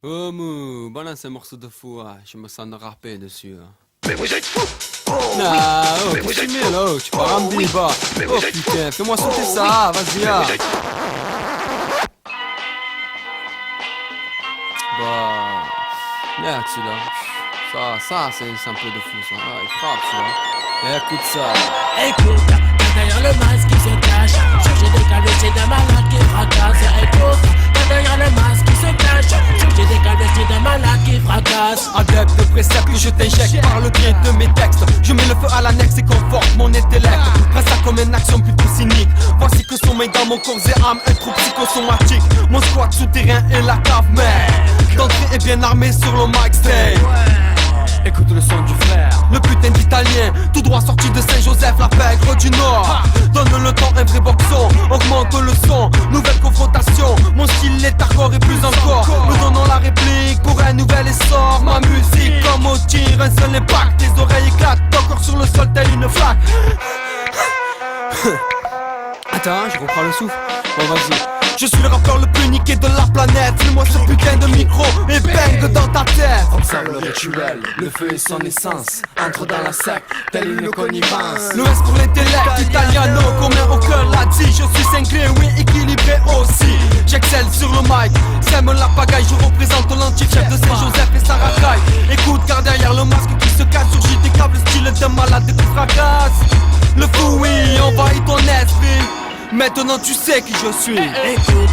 Oh mou, balance un morceau de fou, je me sens de rapper dessus. Mais vous êtes fous! Nah, oh, qu'est-ce que tu mets là? Tu pars en débat. Oh putain, fais-moi sauter ça, vas-y. Bah, merde celui-là. Ça c'est un peu de fou ça. Il frappe celui-là. Écoute ça. Écoute, derrière le masque qui se cache, chercher des câbles, c'est d'un malade qui fracasse. Écoute, derrière le masque qui se cache, chercher des câbles, c'est d'un malade qui fracasse. Adepte de préceptes que je t'injecte par le biais de mes textes. Je mets le feu à l'annexe et conforte mon intellect. Prends ça comme une action plutôt cynique. Voici que sommeil dans mon corps et âme, un trou psychosomatique. Mon squat souterrain et la cave, mais d'entrée est bien armé sur le mic stage. Écoute le son du frère, le putain d'italien, tout droit sorti de Saint-Joseph, la pègre du Nord. Donne le temps, un vrai boxon, augmente le son, nouvelle confrontation. Mon style est hardcore et plus encore, me donnant la réplique pour un nouvel essor. Ma musique comme au tir, un seul impact, tes oreilles éclatent, encore sur le sol telle une flaque. Attends, je reprends le souffle, bon vas-y. Je suis le rappeur le plus niqué de la planète. Fais-moi ce putain de micro et bang dans ta tête. observe le rituel, le feu et son essence. Entre dans la secte, telle une connivence. Le S pour l'intellect, italiano, combien aucun l'a dit. Je suis cinglé, oui, équilibré aussi. J'excelle sur le mic, sème la pagaille. Je représente l'anti-chef de Saint-Joseph et sa racaille. Écoute, car derrière le masque qui se cache, surgit des câbles style de malade qui fracasse. Le fou, oui, envahit ton esprit. Maintenant tu sais qui je suis. Écoute,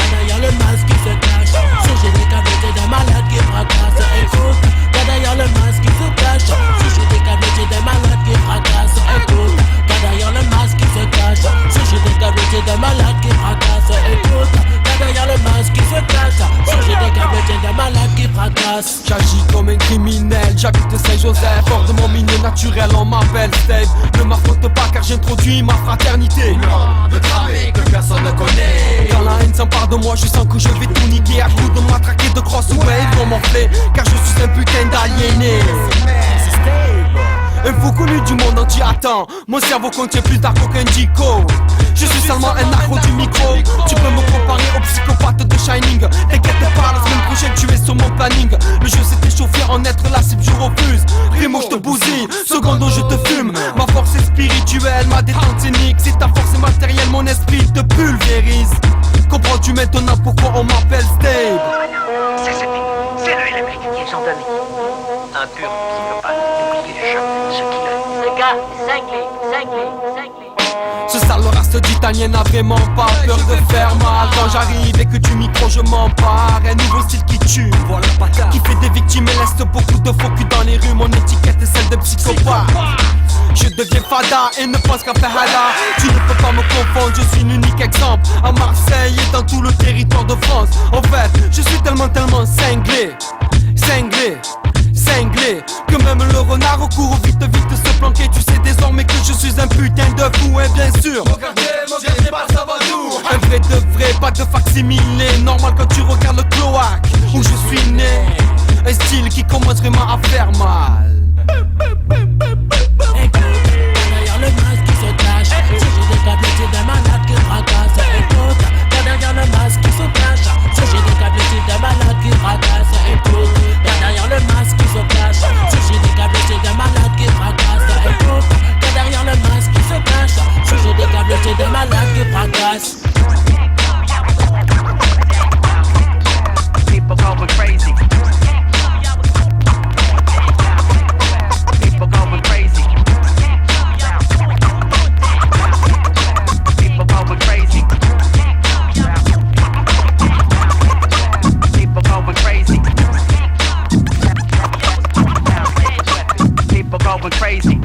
derrière le masque qui se cache, chercher des câbles, c'est d'un malade qui fracasse. Écoute, derrière le masque qui se cache, chercher des câbles, c'est d'un malade qui fracasse. Écoute, derrière le masque qui se cache, chercher des câbles, c'est d'un malade qui fracasse. Écoute, derrière le masque qui se cache, chercher des câbles, c'est d'un malade qui fracasse. J'agis comme un criminel, j'habite Saint-Joseph. Hors de mon milieu naturel, on m'appelle Steve. Ne m'affronte pas car j'introduis ma fraternité. De tramé que personne ne connaît. Quand la haine s'empare de moi, je sens que je vais tout niquer. À coups de matraquer de crosswave, vont m'enfler. Car je suis un putain d'aliéné. Un fou connu du monde entier attend. Mon cerveau contient plus d'argent qu'un dico. Je suis seulement un accro du micro. Tu peux me comparer au psychopathe de Shining. T'inquiète pas, la semaine prochaine tu es sur mon planning. Le jeu s'est échauffé, en être la cible je refuse. Primo je te bousille, secondo je te fume. Ma force est spirituelle, ma détente scénique. Si ta force est matérielle, mon esprit te pulvérise. Comprends-tu maintenant pourquoi on m'appelle Stave? C'est le LMK qu'ils ont donné. Un pur psychopathe, n'oubliez jamais ce qu'il est. Ce gars, cinglé. Ce sale race d'italien n'a vraiment pas peur de faire mal. Quand j'arrive et que du micro je m'empare. Un nouveau style qui tue, voilà pas qui fait des victimes et laisse beaucoup de faux culs dans les rues. Mon étiquette est celle de psychopathe. Je deviens fada et ne pense qu'à faire hala. Tu ne peux pas me confondre, je suis l'unique exemple à Marseille et dans tout le territoire de France. En fait, je suis tellement cinglé que même le renard court vite se planquer. Tu sais désormais que je suis un putain de fou. Et bien sûr, Regardez, pas ça va nous. un vrai de vrai, pas de facsimilé. Normal quand tu regardes le cloaque où je suis né. Un style qui commence vraiment à faire mal. Écoute, derrière le masque qui se cache, chercher des câbles, c'est d'un malade qui fracasse. Écoute, derrière le masque qui se cache, chercher des câbles, c'est d'un malade qui fracasse. Écoute, derrière le masque qui se cache, chercher des câbles, c'est d'un malade qui fracasse. Écoute, derrière le masque qui se cache, chercher des câbles, c'est d'un malade qui fracasse. People going crazy. People going crazy. People going crazy. People going crazy. People going crazy.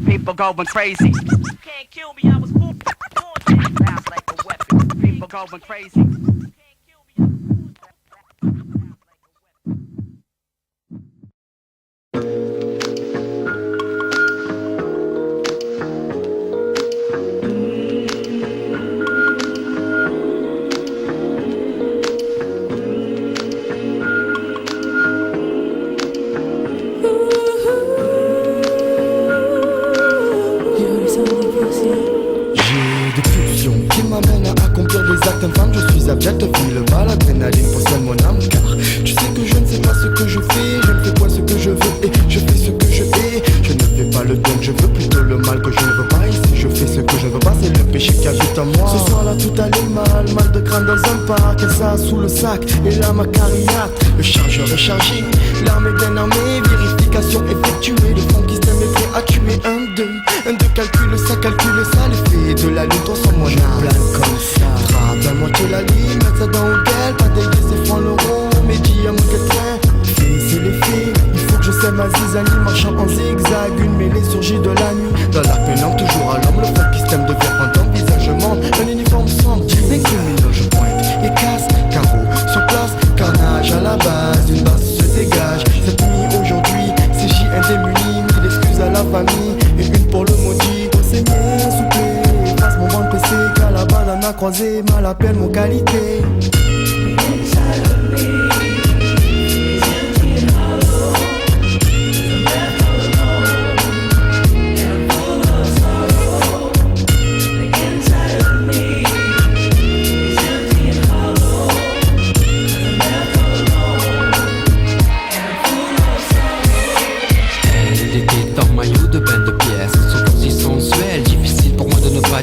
People going crazy. Can't kill me, I was born. Sounds like a weapon. People going crazy. J'ai des pulsions qui m'amènent à accomplir des actes infâmes. Je suis à Biatteville, bas l'adrénaline poissonne mon âme. Car tu sais que je ne sais pas ce que je fais. Je ne fais pas ce que je veux et je fais ce que je hais. Je ne fais pas le bien que je veux, plutôt le mal que je ne veux pas. Et si je fais ce que je ne veux pas, c'est le péché qui habite en moi. Ce soir là tout allait mal, mal de crâne dans un parc. Et ça sous le sac, et là ma carrière. Le chargeur est chargé, l'arme est bien armée. Vérification effectuée, le fond qui s'aime est prêt à tuer. Un, deux, calcule ça, l'effet de la lune, toi sans mon âme. Plane comme ça, travaille, monter la ligne, mettre ça dans le gueule. Pas dégueu, c'est franc l'euro, mais dis à mon quelqu'un. C'est l'effet, il faut que je sème ma zizanie. Marchant en zigzag, une mêlée surgit de la nuit. Dans la pénombre, toujours à l'homme, le fond qui s'aime devient fantôme. Visage monte, un uniforme sombre, les criminels je pointe. Les casses, carreaux, sur place, carnage à la base. Une base se dégage, cette nuit aujourd'hui, c'est JN démuni. Mille excuses à la famille, et une pour le maudit. Au Seigneur, souper, passe mon bon PC. Qu'à la banane a croisé, mal appelle mon qualité.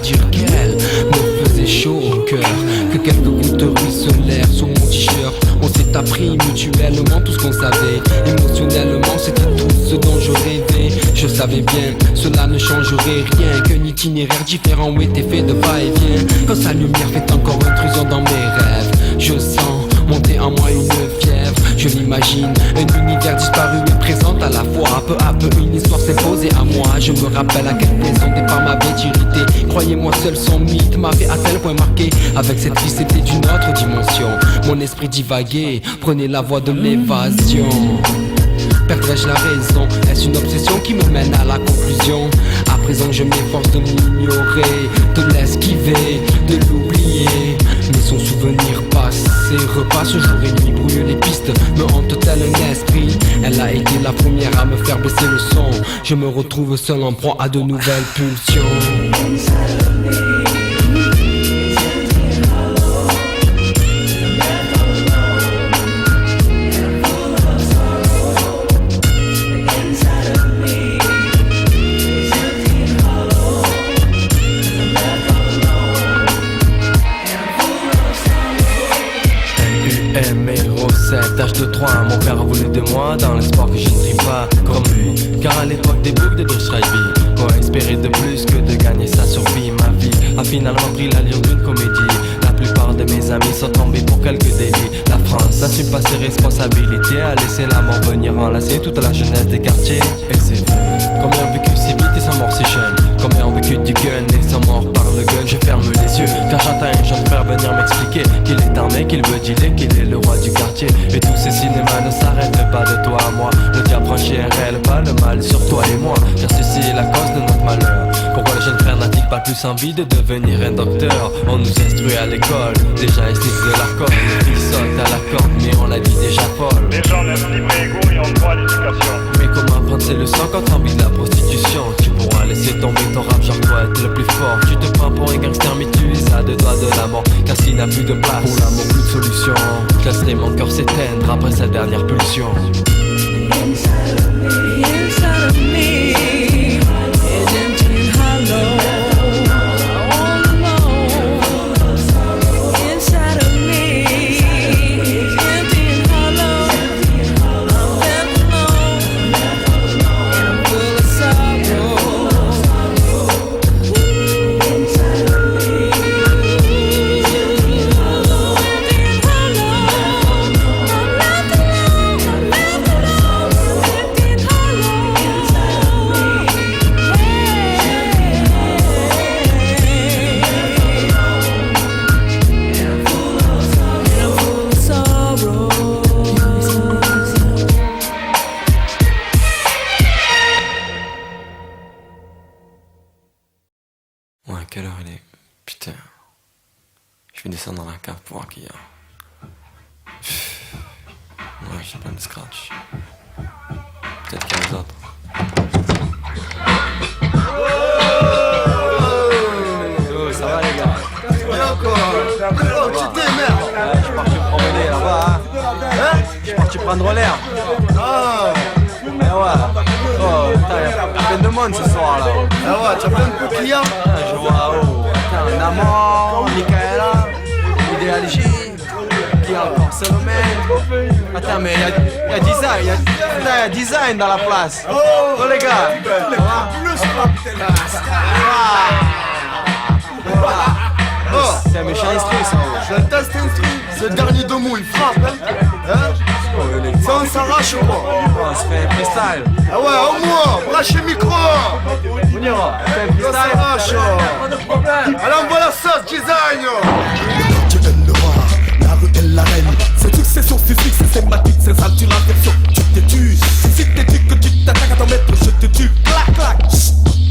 Dire qu'elle me faisait chaud au cœur, que quelques gouttes ruisselaires sur mon t-shirt. On s'est appris mutuellement tout ce qu'on savait. Émotionnellement c'était tout ce dont je rêvais. Je savais bien, cela ne changerait rien, qu'un itinéraire différent où était fait de va-et-vient. Quand sa lumière fait encore intrusion dans mes rêves, je sens monter en moi une fièvre. Je l'imagine, un univers disparu et présent à la fois. Peu à peu une histoire s'est posée à moi. Je me rappelle à quel point son départ m'avait irrité. Croyez-moi seul son mythe m'avait à tel point marqué. Avec cette fille c'était d'une autre dimension. Mon esprit divaguait, prenait la voie de l'évasion. Perdrais-je la raison? Est-ce une obsession qui me mène à la conclusion? À présent je m'efforce de m'ignorer, de l'esquiver, de l'oublier. Mais son souvenir passé repasse jour et nuit, brouille les pistes, me hante tel un esprit. Elle a été la première à me faire baisser le son. Je me retrouve seul en proie à de nouvelles pulsions. Tâche de 3, mon père a voulu de moi dans l'espoir que je ne trie pas comme lui. Car à l'époque des boucles de Drishraïvi, quoi espérer de plus que de gagner sa survie? Ma vie a finalement pris l'allure d'une comédie. La plupart de mes amis sont tombés pour quelques délits. La France n'assume pas ses responsabilités, a laissé la mort venir enlacer toute la jeunesse des quartiers. Et c'est vrai, combien ont vécu si vite et sont morts si jeunes? Combien ont vécu du gun et sont morts par le gun? Je ferme les yeux car j'entends un jeune frère venir m'expliquer qu'il est armé, qu'il veut dealer, qu'il est le roi du quartier. Et tous ces cinémas ne s'arrêtent pas de toi à moi. Le diable franchit un réel pas, le mal sur toi et moi. Car ceci est la cause de notre malheur. Pourquoi le jeune frère n'a-t-il pas plus envie de devenir un docteur? On nous instruit à l'école, déjà instinct de la corde. Les filles sautent à la corde, mais on la dit déjà folle. Les gens naissent libres et égaux et ont droit à l'éducation. Mais comment apprendre ces leçons quand t'as envie de la prostitution? Tu pourras laisser tomber ton rap, genre toi être le plus fort. Tu te prends pour un gangster mais tu es à deux doigts de la mort. Car s'il n'a plus de place, pour l'amour plus de solution. Je laisserai mon cœur s'éteindre après sa dernière pulsion. Inside of me is empty and hollow. All alone. Inside of me is empty and hollow. I'm left alone, and I'm full of sorrow. Inside of me is empty and hollow. I'm left alone. Ouais, quelle heure il est? Putain. Je vais descendre dans la cave pour voir qu'il y a. Ouais, j'ai plein de scratch. Peut-être qu'il y a les autres. Ça va les gars? Oh, tu t'es merde. parti prendre l'air. Ah, Eh ouais. Oh, putain, y'a plein de monde ce soir là. ah ouais, tu as plein de clients. Ah, je vois, oh. Putain, Namor, Michaela, Idéal J, qui encore Salomé. Attends, mais y'a design, y'a design dans la place. Oh les gars. C'est un méchant instru ça. J'entends cet instru. Ce dernier de mou, il frappe, hein. Ça on s'arrache ou quoi? On se fait un freestyle. Ah ouais, au moins, brache le micro. On ira. On fait un Ça freestyle. s'arrache. Alors on voit la sauce design. Tu aimes le roi, la rue est la reine. Cette succession physique, c'est systématique, c'est ça, tu l'inversion. Tu te tues, si t'es dit que tu t'attaques à ton maître, je te tue. Clac, clac,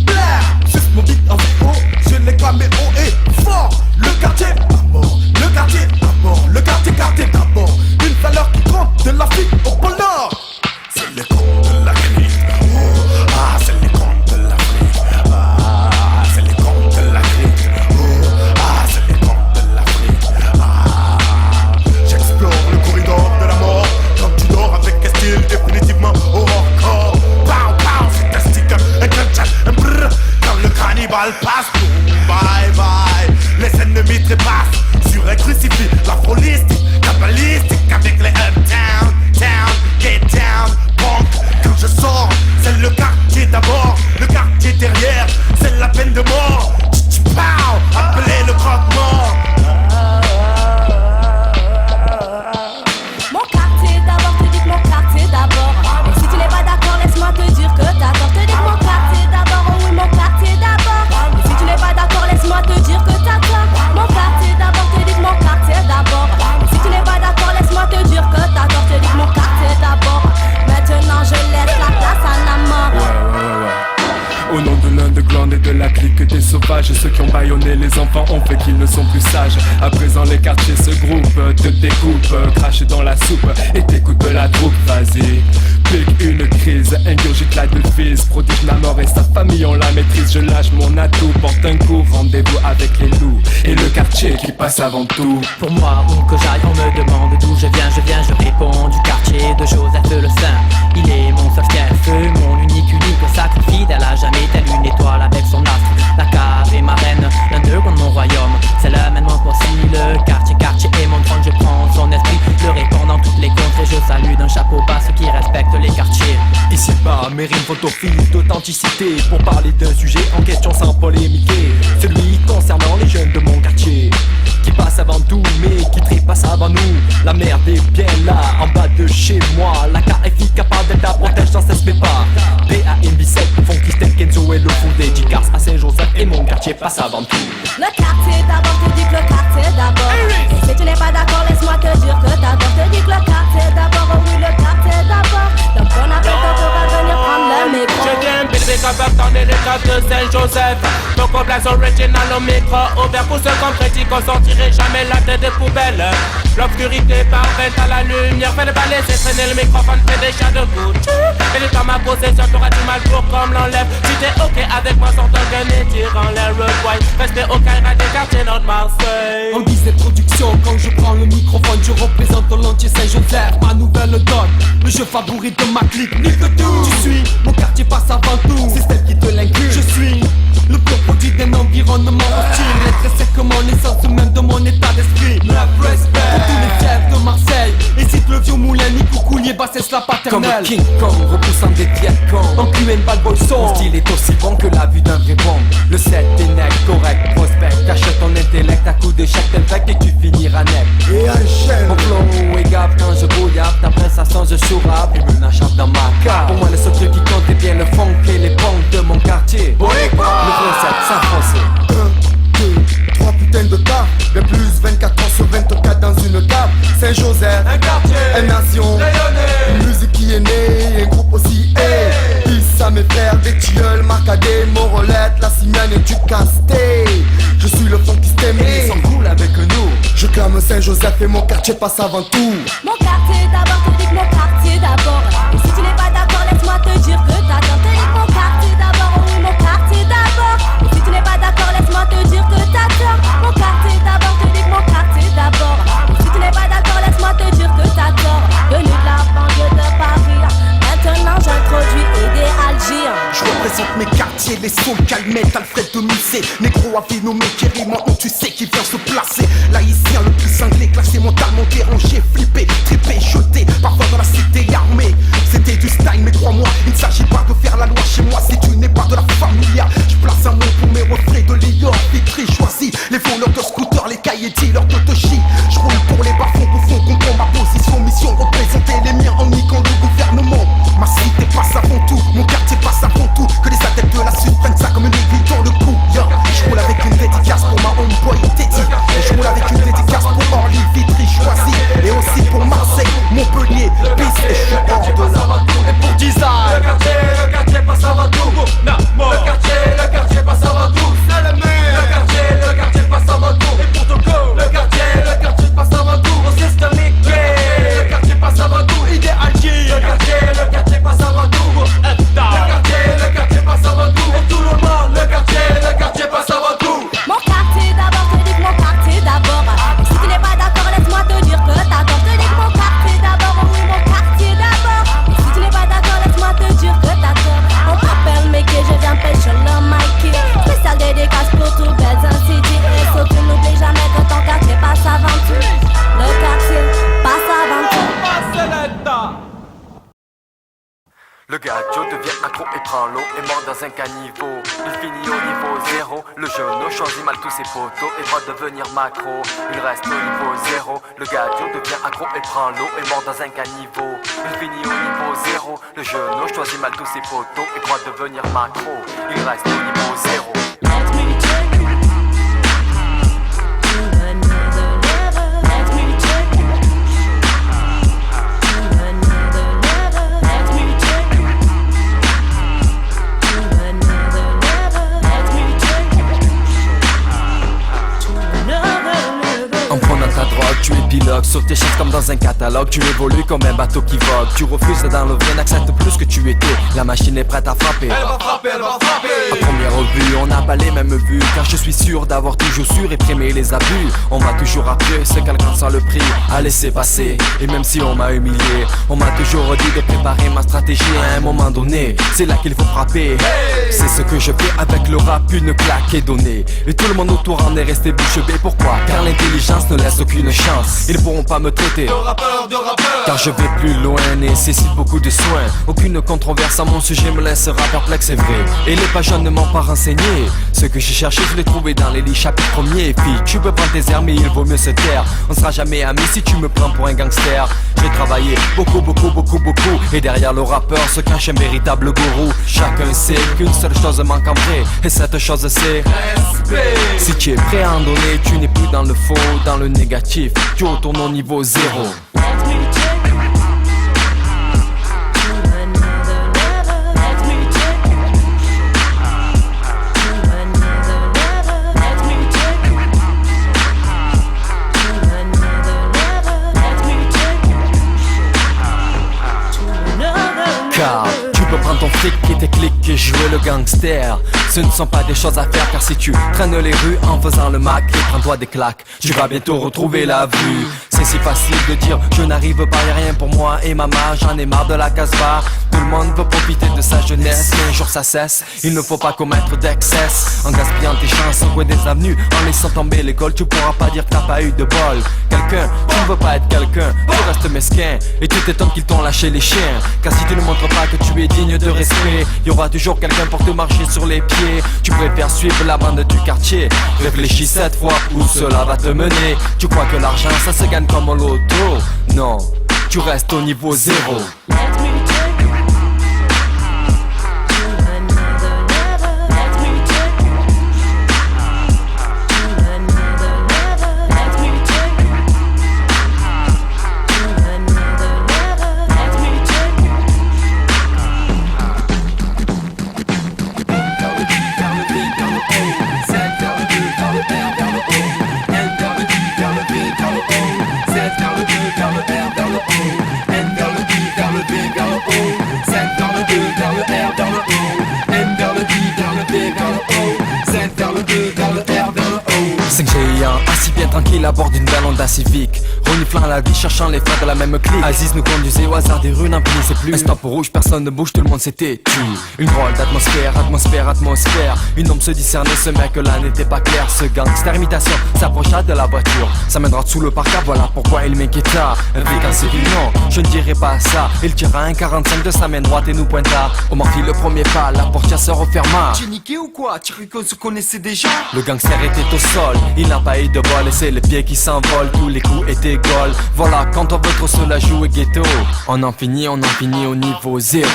blaire. Juste mon beat en haut, je l'ai clamé haut et fort. Le quartier à mort, le quartier à mort, le quartier d'abord. Une valeur qui compte de l'Afrique au pôle Nord. C'est les comptes de la clique. Oh, ah, c'est les comptes de l'Afrique. Ah, c'est les comptes de la clique. Oh, ah, c'est les comptes de l'Afrique. Ah, j'explore le corridor de la mort. Quand tu dors avec un style définitivement au hardcore. Pow, pow, c'est un stick, un crunch, un brrr. Quand le cannibale passe, boum, bye bye. Les ennemis trépassent sur un crucifix. La holistique, cabalistique avec les uptown, down, get down, punk. Quand je sors, c'est le quartier d'abord. Le quartier derrière, c'est la peine de mort. Pow, appelez le croque-mort. Mon quartier d'abord, te dis que mon quartier d'abord. Et si tu n'es pas d'accord, laisse-moi te dire que t'as tort. Te dis que mon quartier d'abord, oh oui, mon quartier d'abord. Et si tu n'es pas d'accord, laisse-moi te dire que t'as tort. Mon quartier d'abord, te dis que mon quartier d'abord. Et si tu n'es pas d'accord, laisse-moi te dire que t'as tort. Te dis que mon quartier d'abord. Maintenant je laisse la place à la mort. Au nom de l'un de Gland et de la clique des sauvages, ceux qui ont bâillonné les enfants ont fait qu'ils ne sont plus sages. À présent les quartiers se groupent, te découpent, crachent dans la soupe et t'écoutes la troupe. Vas-y, pique une crise, ingurgite la devise, prodige Namor et sa famille on la maîtrise. Je lâche mon atout, porte un coup, rendez-vous avec les loups et le quartier qui passe avant tout. Pour moi, où que j'aille, on me demande d'où je viens, je réponds du quartier de Joseph le Saint. Il est mon seul feu, mon unique, sacre fidèle à jamais, telle une étoile avec son astre. La cave est ma reine, l'un d'eux contre mon royaume. C'est le même possible, quartier est mon trône. Je prends son esprit, le répand dans toutes les contrées. Je salue d'un chapeau bas ceux qui respectent les quartiers. Ici bas, mes rimes font office d'authenticité pour parler d'un sujet en question sans polémiquer. Celui concernant les jeunes de mon quartier, qui passe avant tout mais qui trépasse avant nous. La merde est bien là, en bas de chez moi. La KFI capable d'être protège sans cesse mes pas. BAM17, Funky Step, Kenzo et le fond des G-Cars à Saint-Joseph et mon quartier passe avant tout. Le quartier d'abord, te dis que le quartier d'abord. Et si tu n'es pas d'accord, laisse-moi te dire que t'as tort. Te dis que le quartier d'abord, oh oui, le quartier d'abord. Donc on appelle quand on va venir prendre le micro. Je viens bébé comme dans les caves de Saint-Joseph. Mon complexe original au micro ouvert pour ceux qu'on critique, on sortirait jamais la tête des poubelles. L'obscurité parfaite à la lumière fait le balai, c'est traîner le microphone, fait des chats de couche. Et les dans ma possession, t'auras du mal pour comme l'enlève. Si t'es ok avec moi, sors ton gun et tire en l'air le boy. Restez au Caïra des quartiers nord de Marseille. En guise de production, quand je prends le microphone, je représente l'entier Saint-Joseph, ma nouvelle donne. Le jeu favori de ma clique, nique tout. Tu suis, mon quartier passe avant tout. C'est celle qui te l'inclut. Je suis le pur produit d'un environnement hostile. Être secrètement l'essence même de mon état d'esprit. Le respect pour tous les fiefs de Marseille. Et cite le vieux moulin, ni coucoulier, bassesse la paternelle. Comme King Kong, repoussant des diacons. En QN Balbolson, mon style est aussi bon que la vue d'un vrai bon. Le set est net, correct, prospect. Cache ton intellect à coup de chaque tempête et tu finiras net. Et enchaîne. Mon flow est gaffe quand je bouillave. D'après ça sent je chourape et me nachave dans ma cave. Pour moi le seul truc qui compte est bien le funk et les punks de mon quartier. Le vrai set, ça français. 1, 2, 3 putains de tas. De plus 24 ans sur 24 dans une cave. Saint-Joseph, Un quartier, une nation, rayonné. une musique qui est née, un groupe aussi est. Ils à mes frères, des tilleuls, Marcadet, Morolette, la Simiane et du Casté. Je suis le fond qui s'aime, Ils sont cool avec nous. je clame Saint-Joseph et mon quartier passe avant tout. Mon quartier d'abord, te dis que mon quartier d'abord. Et si tu n'es pas d'accord, laisse-moi te dire que t'as tort. Te dis que mon quartier d'abord, oh oui, mon quartier d'abord. Et si tu n'es pas d'accord, laisse-moi te dire que t'as tort. Mon quartier d'abord, te dis que mon quartier d'abord. Et si tu n'es pas d'accord, laisse-moi te dire que t'as tort. Venu de là-bas. représente mes quartiers, les saules calmettes, Alfred de Musset, négro avait nommé Kerry, maintenant tu sais qui vient se placer. L'haïtien le plus cinglé, classé mentalement dérangé, flippé, trippé, jeté, parfois dans la cité armée. C'était du style, mais crois-moi, il ne s'agit pas de faire la loi chez moi si tu n'es pas de la familia. Je place un mot pour mes refrains de Léon, Vitry choisi, les voleurs de scooters, les cahiers dealers de Toshi. Je roule pour les bas-fonds, bouffons, comprends ma position, mission, représenter les miens en niquant le gouvernement. Ma cité passe avant tout, mon quartier passe avant tout, que les adeptes de la suite prennent ça comme une aiguille dans le cou. Je roule avec une dédicace pour ma homeboy Teddy, et je roule avec une dédicace pour Orly, Vitry choisi, et aussi pour Marseille, Montpellier, Pisse, et je suis hors de là. Et pour design, le quartier passe avant tout. Le quartier passe avant tout. C'est le mur. Le quartier passe avant tout. Et pour ton go, le quartier passe avant tout. Au systémique, le quartier passe avant tout. idéal G, Le quartier passe avant tout. Le quartier passe avant tout. Et tout le monde, le quartier passe avant tout. Mon quartier d'abord, te dis que mon quartier d'abord. Et si tu n'es pas d'accord, laisse-moi te dire que t'as tort. Te dis que mon quartier d'abord, oui mon quartier d'abord. Et si tu n'es pas d'accord, laisse-moi te dire que t'as tort. On t'appelle Mickey, je viens pêcher le Mikey. Spécial dédicace pour tout Belzun City. Et surtout n'oublie jamais que ton quartier passe avant tout. Le quartier passe avant tout. Le gâteau devient accro et prend l'eau et mort dans un caniveau. Il finit au niveau 0. Le genou choisit mal tous ses poteaux et va devenir macro. Il reste au niveau 0. Le gâteau devient accro et prend l'eau et mort dans un caniveau. Il finit au niveau 0. Le genou choisit mal tous ses poteaux et croit devenir macro. Il reste au niveau 0. En prenant ta drogue, tu épilogues sur tes chaises comme dans un catalogue. Tu évolues comme un bateau qui vogue. Tu refuses d'enlever, n'accepte plus que tu étais. La machine est prête à frapper. Elle va frapper. À première vue, on n'a pas les mêmes vues. Car je suis sûr d'avoir toujours su réprimer les abus. On m'a toujours appris ce quelqu'un sans le prix à laisser passer. Et même si on m'a humilié, on m'a toujours dit de préparer ma stratégie à un moment donné. C'est là qu'il faut frapper. C'est ce que je fais avec le rap, une claque est donnée. Et tout le monde autour en est resté bouche bée. Pourquoi? Car l'intelligence ne laisse aucune chance. Ils pourront pas me traiter De rappeur. car je vais plus loin, nécessite beaucoup de soins. Aucune controverse à mon sujet me laissera perplexe, c'est vrai. Et les pages ne m'ont pas renseigné. Ce que j'ai cherché, je l'ai trouvé dans les lits, chapitre 1er. Fille, tu peux prendre tes airs, mais il vaut mieux se taire. On sera jamais amis si tu me prends pour un gangster. J'ai travaillé beaucoup. Et derrière le rappeur se cache un véritable gourou. Chacun sait qu'une seule chose manque en vrai. Et cette chose c'est respect. Si tu es prêt à en donner, tu n'es plus dans le faux, dans le négatif. Tu retournes au niveau 0. Car tu peux prendre ton fric et tes clics et jouer le gangster. Ce ne sont pas des choses à faire, car si tu traînes les rues en faisant le mac et prends-toi des claques, tu vas bientôt retrouver la vue. C'est si facile de dire je n'arrive pas, y'a rien pour moi et maman, j'en ai marre de la casse-barre. Tout le monde veut profiter de sa jeunesse, mais un jour ça cesse. Il ne faut pas commettre d'excès en gaspillant tes chances au coin des avenues. En laissant tomber l'école, tu pourras pas dire que t'as pas eu de bol. Quelqu'un, tu ne veux pas être quelqu'un, tu restes mesquin. Et tu t'étonnes qu'ils t'ont lâché les chiens. Car si tu ne montres pas que tu es digne de respect, y aura toujours quelqu'un pour te marcher sur les pieds. Tu préfères suivre la bande du quartier. Réfléchis cette fois où cela va te mener. Tu crois que l'argent ça se gagne comme au loto? Non, tu restes au niveau 0. Cinq géants assis bien tranquille à bord d'une belle Honda Civic. Reniflant la vie, cherchant les frères de la même clique. Aziz nous conduisait au hasard des rues, n'en finissait plus. Un stop rouge, personne ne bouge, tout le monde s'était tu. Une drôle d'atmosphère, atmosphère. Une ombre se discernait, ce mec-là n'était pas clair. Ce gangster imitation s'approcha de la voiture. Ça mènera sous le parc, voilà pourquoi il m'inquiéta. Un flic en civil, non, je ne dirais pas ça. Il tira un 45 de sa main droite et nous pointa. Omar fit le premier pas, la portière se referma. J'ai niqué ou quoi? Tu crois qu'on se connaissait déjà? Le gangster était au sol, il n'a pas eu de bol et c'est le pied qui s'envole, tous les coups étaient gold. Voilà, quand on veut trop se la jouer ghetto, on en finit au niveau zéro.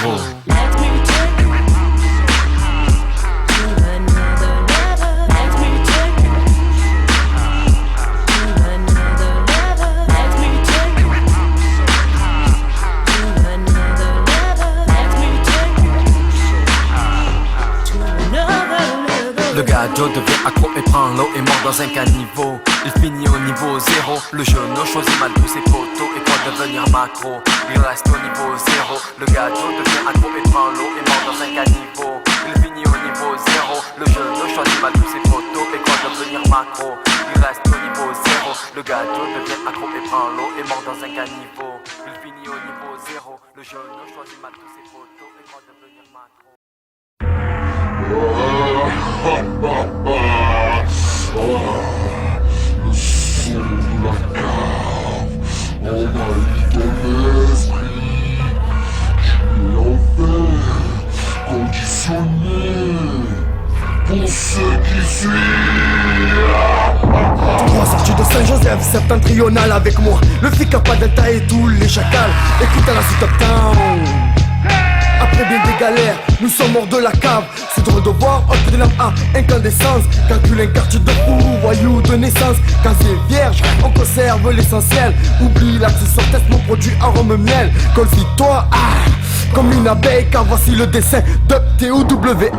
Le gars Joe devient accro et prend l'eau et mort dans un caniveau. Il finit au niveau zéro. Le genou choisit mal tous ses poteaux et croit devenir macro. Il reste au niveau zéro. Le gars Joe devient accro et prend l'eau et mort dans un caniveau. Il finit au niveau zéro. Le genou choisit mal tous ses poteaux et croit devenir macro. Il reste au niveau zéro. Le gars Joe devient accro et prend l'eau et mort dans un caniveau. Il finit au niveau zéro. Le genou choisit mal tous ses poteaux et croit devenir macro. Le son de la cave envahit ton esprit. Tu es enfer, conditionné pour ceux qui suivent. Moi sorti de Saint-Joseph, septentrional avec moi. Le flic à pas delta et tous les chacals. Écoute à la suite uptown. Après bien des galères, nous sommes morts de la cave. C'est drôle de voir entre des lampes à incandescence. Calcule un quartier de fou, voyou de naissance. Casier vierge, on conserve l'essentiel. Oublie l'accessoire, teste mon produit arôme miel. Confie-toi, comme une abeille, car voici le dessin de TOWM.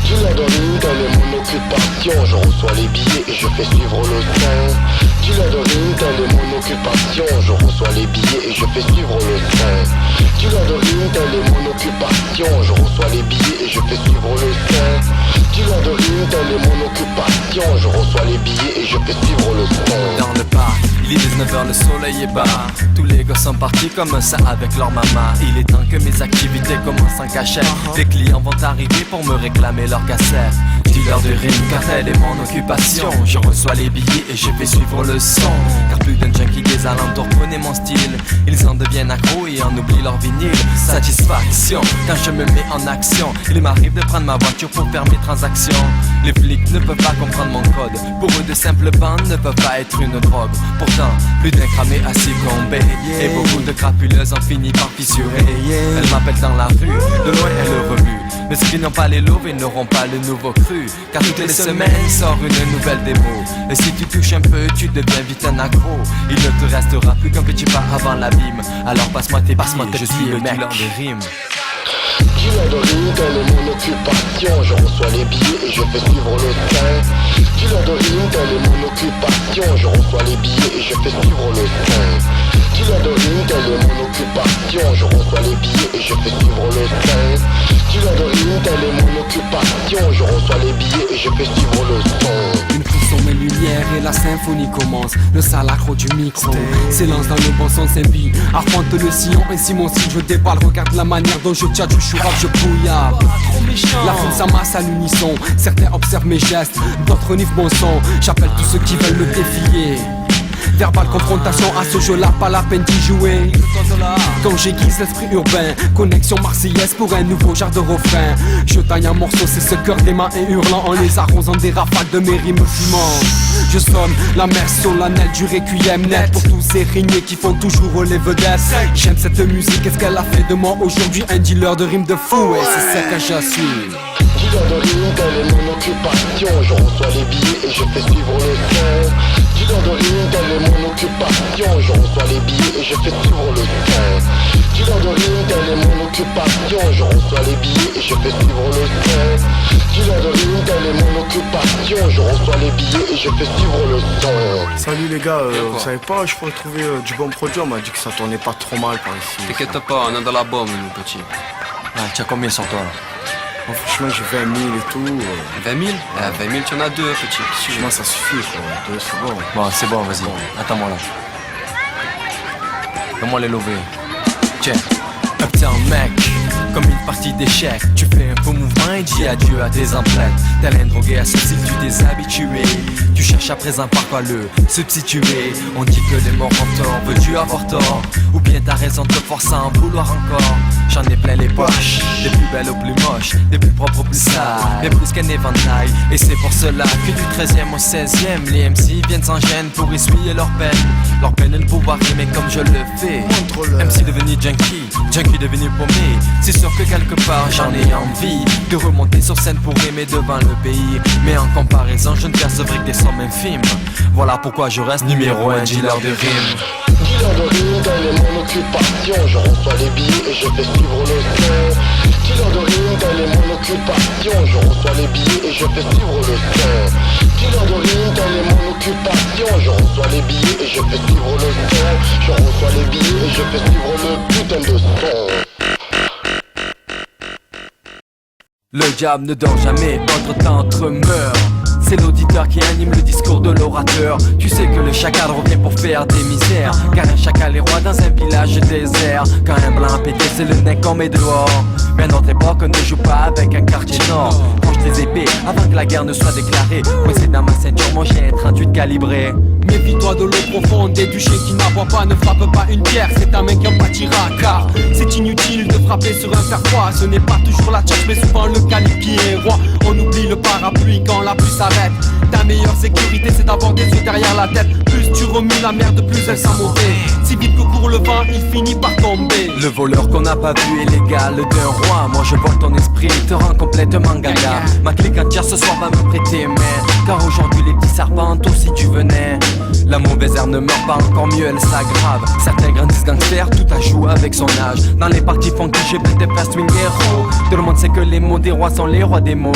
Je la donne dans mon occupation, je reçois les billets et je fais suivre le train. Tu la donnes dans mon occupation, je reçois les billets et je fais suivre le train. Tu la donnes dans mon occupation, je reçois les billets et je fais suivre le train. Tu la donnes dans mon occupation, je reçois les billets et je fais suivre le train. Dans le parc, il est 19h, le soleil est bas. Tous les gars sont partis comme ça avec leur maman. Il est temps que mes activités commencent en cachette. Les clients vont arriver pour me réclamer leur cassette. Dealer de rime, cartel est mon occupation. Je reçois les billets et je fais suivre le son. Car plus d'un junkie des alentours connaît mon style. Ils en deviennent accros et en oublient leur vinyle. Satisfaction quand je me mets en action. Il m'arrive de prendre ma voiture pour faire mes transactions. Les flics ne peuvent pas comprendre mon code. Pour eux de simples bandes ne peuvent pas être une drogue. Pourtant, plus d'un cramé a succombé. Et beaucoup de crapuleuses ont fini par fissurer. Elles m'appellent dans la rue, de loin elles remuent. Mais ceux qui n'ont pas les loaves, ils n'auront pas le nouveau cru. Car toutes les semaines sort une nouvelle démo. Et si tu touches un peu, tu deviens vite un accro. Il ne te restera plus qu'un petit pas avant l'abîme. Alors passe-moi tes billes, je suis le dealer des rimes. Tu la donnes dans mon occupation, je reçois les billets et je fais suivre le train. Tu la donnes dans mon occupation, je reçois les billets et je fais suivre le train. Tu la donnes dans mon occupation, je reçois les billets et je fais suivre le train. Tu la donnes dans mon occupation, je reçois les billets et je fais suivre le son. Une frisson mes lumières et la symphonie commence. Le sale accro du micro s'élance dans le bon sens impie. Arpente le sillon et si mon style je déballe. Regarde la manière dont je tchatche, je chourave, je bouillard. La foule s'amasse à l'unisson. Certains observent mes gestes, d'autres niffent mon son. J'appelle tous ceux qui veulent me défier. Verbale confrontation à ce jeu-là, pas la peine d'y jouer. Quand j'aiguise l'esprit urbain, connexion marseillaise pour un nouveau genre de refrain. Je taille un morceau, c'est ce cœur des mains et hurlant en les arrosant des rafales de mes rimes ciment. Je sonne la mère solennelle du requiem net pour tous ces rignés qui font toujours relever vedettes. J'aime cette musique, qu'est-ce qu'elle a fait de moi aujourd'hui? Un dealer de rimes de fou, et c'est ça que je suis. Tu la donnes dans mon occupation, je reçois les billets et je fais suivre le train. Tu la donnes dans mon occupation, je reçois les billets et je fais suivre le train. Tu la donnes dans mon occupation, je reçois les billets et je fais suivre le train. Tu la donnes dans mon occupation, je reçois les billets et je fais suivre le son. Salut les gars, vous savez pas, je pourrais trouver du bon produit, on m'a dit que ça tournait pas trop mal par ici. T'inquiète pas, on est dans la bombe, mon petit. Ouais, tu as combien sur toi là? Bon, franchement, j'ai 20 000 et tout. 20 000 20 000, tu en as deux, petit. Franchement, ça suffit, quoi. Deux, c'est bon. Bon, c'est bon, vas-y. Attends-moi là. Donne-moi les lovés. Tiens. Uptown mec, comme une partie d'échecs. Tu fais un faux mouvement et dis adieu à tes emplettes. Tel un drogué à ce style, tu t'es habitué. Tu cherches à présent par quoi le substituer. On dit que les morts ont tort, veux-tu avoir tort? Ou bien t'as raison de te forcer à en vouloir encore? J'en ai plein les poches, des plus belles aux plus moches, des plus propres aux plus sales, mais plus qu'un éventail. Et c'est pour cela que du 13e au 16e, les MC viennent sans gêne pour essuyer leur peine. Leur peine de ne pouvoir rimer comme je le fais. MC devenu junkie, junkie devenu paumé. C'est sûr que quelque part j'en ai envie de remonter sur scène pour aimer devant le pays. Mais en comparaison je ne percevrai que des sommes infimes. Voilà pourquoi je reste numéro 1 dealer de rimes. Dealer de rime, tel est mon occupation. Je reçois les billets et je fais suivre le son. Dealer de rime, tel est mon occupation. Je reçois les billets et je fais suivre le son. Dealer de rime, tel est mon occupation. Je reçois les billets et je fais suivre le son. Je reçois les billets et je fais suivre le putain de son. Le diable ne dort jamais, votre tendre meurt. C'est l'auditeur qui anime le discours de l'orateur. Tu sais que le chacal revient pour faire des misères, car un chacal est roi dans un village désert. Quand un blanc a pété, c'est le nez qu'on met dehors. Mais notre époque ne joue pas avec un quartier nord. Range tes épées avant que la guerre ne soit déclarée. Coincé dans ma ceinture, moi j'ai un 38 calibré. Méfie-toi de l'eau profonde et du chien qui n'aboie pas. Ne frappe pas une pierre, c'est un mec qui en pâtira. Car c'est inutile de frapper sur un fer froid. Ce n'est pas toujours la tchatch mais souvent le calibre qui est roi. On oublie le parapluie quand la pluie s'arrête. Ta meilleure sécurité c'est d'avoir des yeux derrière la tête. Plus tu remues la merde, plus elle sent mauvais. Si vite que court le vent, il finit par tomber. Le voleur qu'on n'a pas vu est l'égal d'un roi. Moi je vole ton esprit, te rend complètement gaga. Ma clique entière ce soir va me prêter main, car aujourd'hui les petits serpents aussi tu venais. La mauvaise herbe ne meurt pas, encore mieux elle s'aggrave. Certains grandissent gangsters, tout a joué avec son âge. Dans les parties funky j'ai peut-être pas swing héros. Tout le monde sait que les mots des rois sont les rois des mots.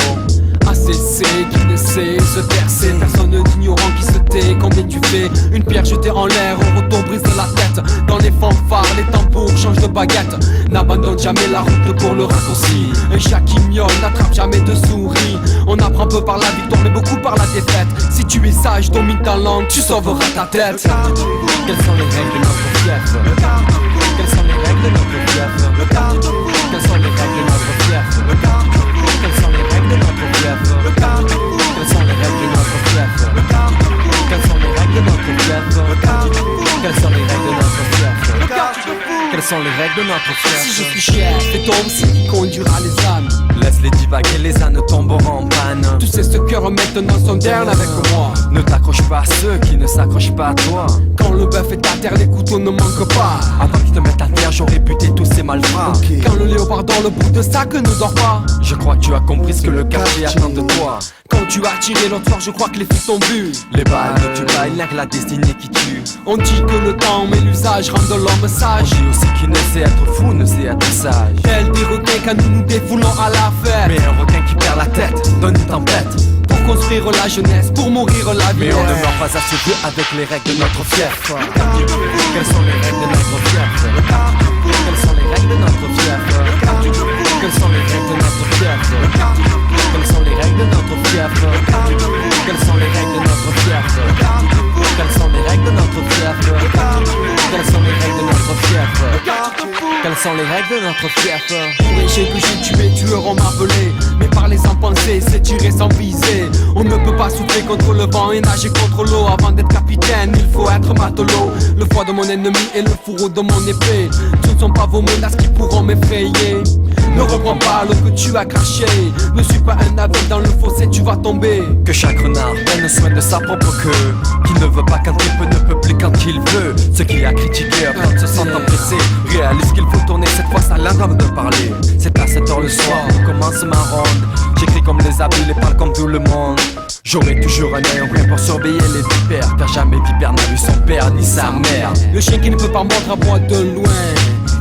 ACC qui ne sait se percer, personne d'ignorant qui se tait. Combien tu fais? Une pierre jetée en l'air, au retour brise de la tête. Dans les fanfares, les tambours changent de baguette. N'abandonne jamais la route pour le raccourci. Un chat qui miaule n'attrape jamais de souris. On apprend peu par la victoire mais beaucoup par la défaite. Si tu es sage, domine ta langue, tu sauveras ta tête. Quelles sont les règles de notre fief? Quelles sont les règles de notre fief? Quelles sont les règles de notre fief? Quelles sont les règles de notre fief? Quelles sont les règles de notre fief? Quelles sont les règles de notre fief? Quelles sont les règles de notre fief? Quelles sont les règles de notre fief? Si je suis chef, c'est ton psy qui conduira les âmes. Laisse-les divaguer, les ânes tomberont en panne. Tous ces ce cœur maintenant sont down avec moi. Ne t'accroche pas à ceux qui ne s'accrochent pas à toi. Quand le bœuf est à terre, les couteaux ne manquent pas. Avant qu'ils te mettent à terre, j'aurais buté tous ces malfrats. Quand le léopard dans le bout de sac ne dort pas. Je crois que tu as compris ce que le quartier attend de toi. Quand tu as tiré l'autre soir, je crois que les fous t'ont bu. Les balles ne tuent pas, il n'y a que la destinée qui tue. On dit que le temps mais l'usage rend de l'homme sage. On dit aussi qu'il ne sait être fou, ne sait être sage. Tel des requins quand nous nous défoulons à la fête. Mais un requin qui perd la tête donne une tempête. Pour construire la jeunesse, pour mourir la vie. Mais on ne meurt pas à ce vieux avec les règles de notre fief. Quelles sont les règles de notre fief? Quelles sont les règles de notre fief? Quelles sont les règles de notre fief? Quelles sont les règles de notre fief? Quelles sont les règles de notre fief? Quelles sont les règles de notre fief? Quelles sont les règles de notre fief? Quelles sont les règles de notre fief? Les chiens que j'ai tués, tueurs ont m'appelé. Mais parler sans penser, c'est tirer sans viser. On ne peut pas souffler contre le vent et nager contre l'eau. Avant d'être capitaine, il faut être matelot. Le foie de mon ennemi et le fourreau de mon épée. Ce ne sont pas vos menaces qui pourront m'effrayer. Ne reprends pas l'eau que tu as craché. Ne suis pas un aveugle dans le fossé, tu vas tomber. Que chaque renard prenne soin de sa propre queue. Qui ne veut pas quand il peut, ne peut plus quand il veut. Ce qui a critiqué après se sentant pressé réalise qu'il faut tourner cette fois sa langue avant de parler. C'est à 7h le soir, commence ma ronde. J'écris comme les habiles et parle comme tout le monde. J'aurai toujours un œil en coin pour surveiller les vipères, car jamais vipère n'a vu son père ni sa mère. Le chien qui ne peut pas mordre aboie de loin.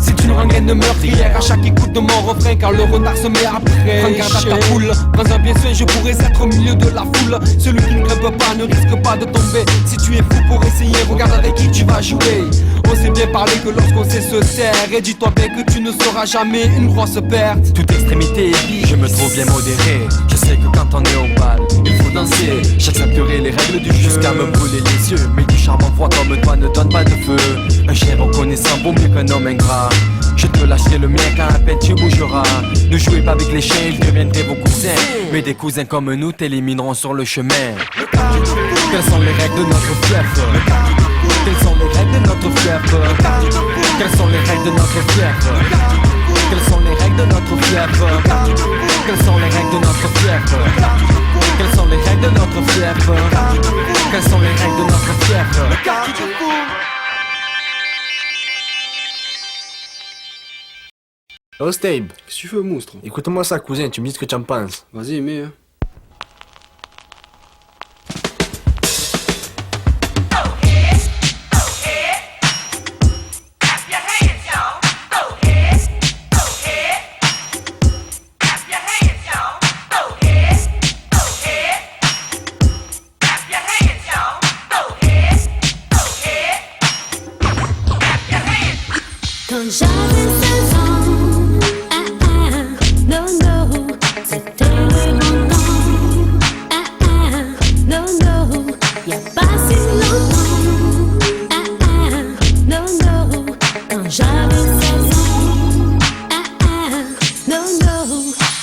Si une rengaine meurtrière à chaque écoute de mon refrain, car le retard se met après. Prends garde à ta poule, prends un bien soin, je pourrais être au milieu de la foule. Celui qui ne grimpe pas ne risque pas de tomber. Si tu es fou pour essayer, regarde avec qui tu vas jouer. On sait bien parler que lorsqu'on sait se taire, et dis-toi bien que tu ne seras jamais une grosse perte. Toute extrémité est vie, je me trouve bien modéré. Je sais que quand on est au bal, il faut danser. J'accepterai les règles du jeu jusqu'à me brûler les yeux. Mais du charme en froid comme toi ne donne pas de feu. Un chien reconnaissant vaut mieux qu'un homme ingrat. Je te lâcherai le mien quand à peine tu bougeras. Ne jouez pas avec les chiens, ils deviendraient vos cousins. Mais des cousins comme nous t'élimineront sur le chemin. Quelles sont les règles de notre fief? Quelles sont les règles de notre fief? Quelles sont les règles de notre fief? Quelles sont les règles de notre fief? Quelles sont les règles de notre fief? Quelles sont les règles de notre fief? Quelles sont les règles de notre fief? Oh Stabe, Qu'est-ce que tu fais, monstre? écoute-moi ça cousin, tu me dis ce que tu en penses. Vas-y, mais. Quand j'avais 16 ans, non, non, c'était le grand temps. Non, non, y'a pas si longtemps. Non, non, quand j'avais 16 ans, non, non.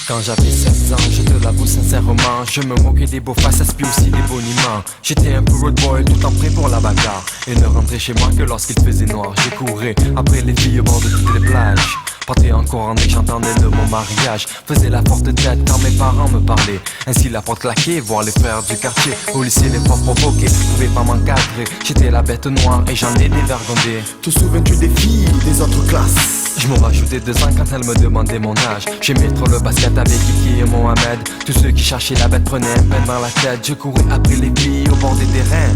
Quand j'avais 16 ans, je te l'avoue sincèrement, je me moquais des beaux faces, puis aussi des boniments. J'étais un peu road boy, tout en prêt pour la bagarre. Et ne rentrais chez moi que lorsqu'il faisait noir. J'ai couru après les filles au bord de toutes les plages. Partais encore en que j'entendais de mon mariage. Faisais la forte tête quand mes parents me parlaient. Ainsi la porte claquée, voir les frères du quartier. Au lycée les profs provoqués, pouvaient pas m'encadrer. J'étais la bête noire et j'en ai dévergondé. Te souviens-tu des filles des autres classes? Je m'en rajoutais 2 ans quand elle me demandait mon âge. J'aimais trop le basket avec Kiki et Mohamed. Tous ceux qui cherchaient la bête prenaient un peine dans la tête. Je courais après les filles au bord des terrains.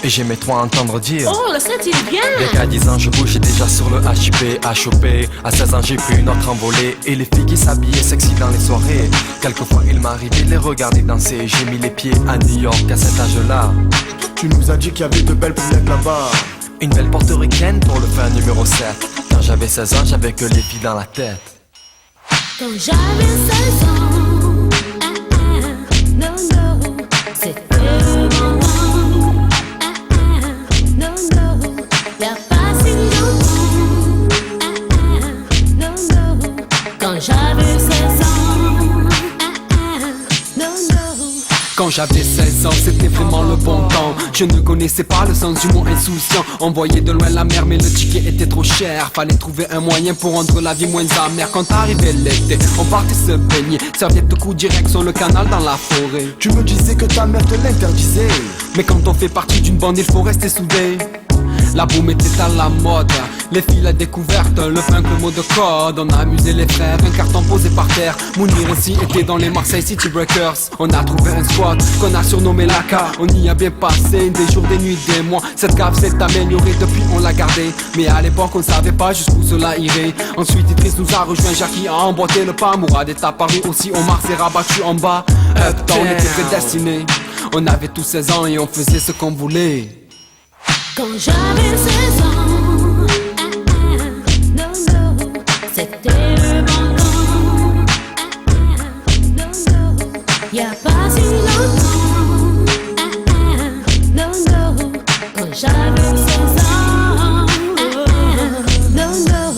Et j'aimais trop entendre dire Oh, le set il est bien. Dès qu'à 10 ans je bougeais déjà sur le HIP à choper. À 16 ans j'ai pris une autre envolée. Et les filles qui s'habillaient sexy dans les soirées. Quelquefois il m'arrivait de les regarder danser. J'ai mis les pieds à New York à cet âge-là. Tu nous as dit qu'il y avait de belles poulettes là-bas. Une belle portoricaine pour le faire numéro 7. Quand j'avais 16 ans j'avais que les filles dans la tête. Quand j'avais 16 ans, non, non, c'était le grand temps. Non, non, y'a pas si longtemps. Non, non, quand j'avais 16 ans. Non, non. Quand j'avais 16 ans, c'était vraiment le bon temps. Je ne connaissais pas le sens du mot insouciant. On voyait de loin la mer, mais le ticket était trop cher. Fallait trouver un moyen pour rendre la vie moins amère. Quand arrivait l'été, on partait se baigner. Serviette au cou, direction le canal dans la forêt. Tu me disais que ta mère te l'interdisait. Mais quand on fait partie d'une bande, il faut rester soudé. La boum était à la mode, les filles la découverte, le funk, le mot de code. On a amusé les frères, un carton posé par terre. Mounir ainsi était dans les Marseille City Breakers. On a trouvé un spot qu'on a surnommé la K. On y a bien passé des jours, des nuits, des mois. Cette cave s'est améliorée, depuis on l'a gardée. Mais à l'époque on ne savait pas jusqu'où cela irait. Ensuite Idriss nous a rejoint, Jackie a emboîté le pas. Mourad est apparu aussi, Omar s'est rabattu en bas. Uptown, on était prédestinés. On avait tous 16 ans et on faisait ce qu'on voulait. Quand j'avais 16 ans, non, non, c'était le bon temps. Non, non, y'a pas si longtemps. Non, non, quand j'avais 16 ans. Non, non.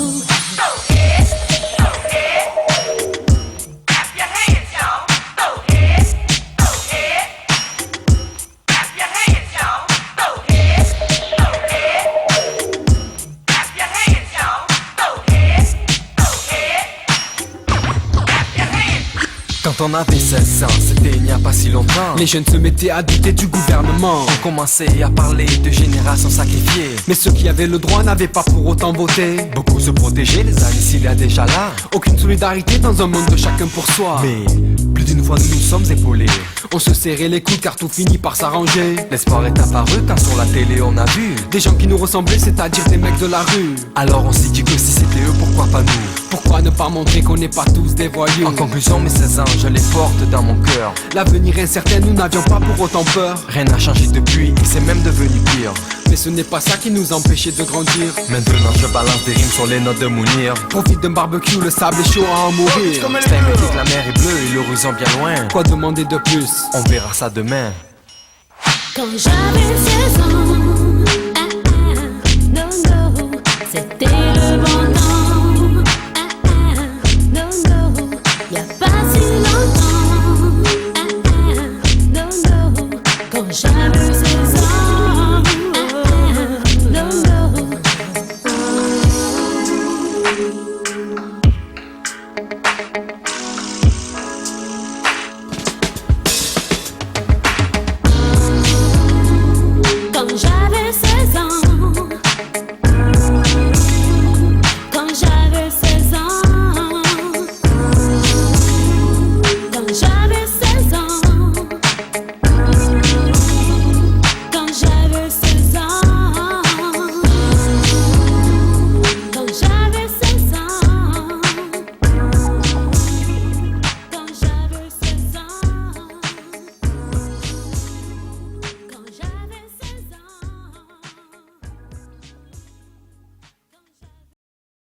Quand on avait 16 ans, c'était il n'y a pas si longtemps. Les jeunes se mettaient à douter du gouvernement. On commençait à parler de génération sacrifiée. Mais ceux qui avaient le droit n'avaient pas pour autant voté. Beaucoup se protégeaient, les années s'il y a déjà là. Aucune solidarité dans un monde de chacun pour soi. Mais plus d'une fois nous nous sommes épaulés. On se serrait les coudes car tout finit par s'arranger. L'espoir est apparu quand sur la télé on a vu des gens qui nous ressemblaient, c'est-à-dire des mecs de la rue. Alors on s'est dit que si c'était eux, pourquoi pas nous? Pourquoi ne pas montrer qu'on n'est pas tous des voyous? En conclusion, mes 16 ans, je les porte dans mon cœur. L'avenir incertain, nous n'avions pas pour autant peur. Rien n'a changé depuis, et c'est même devenu pire. Mais ce n'est pas ça qui nous empêchait de grandir. Maintenant je balance des rimes sur les notes de Mounir. Profite d'un barbecue, le sable est chaud à en mourir. C'est que la mer est bleue et l'horizon bien loin. Quoi demander de plus? On verra ça demain. Quand j'avais 16 ans,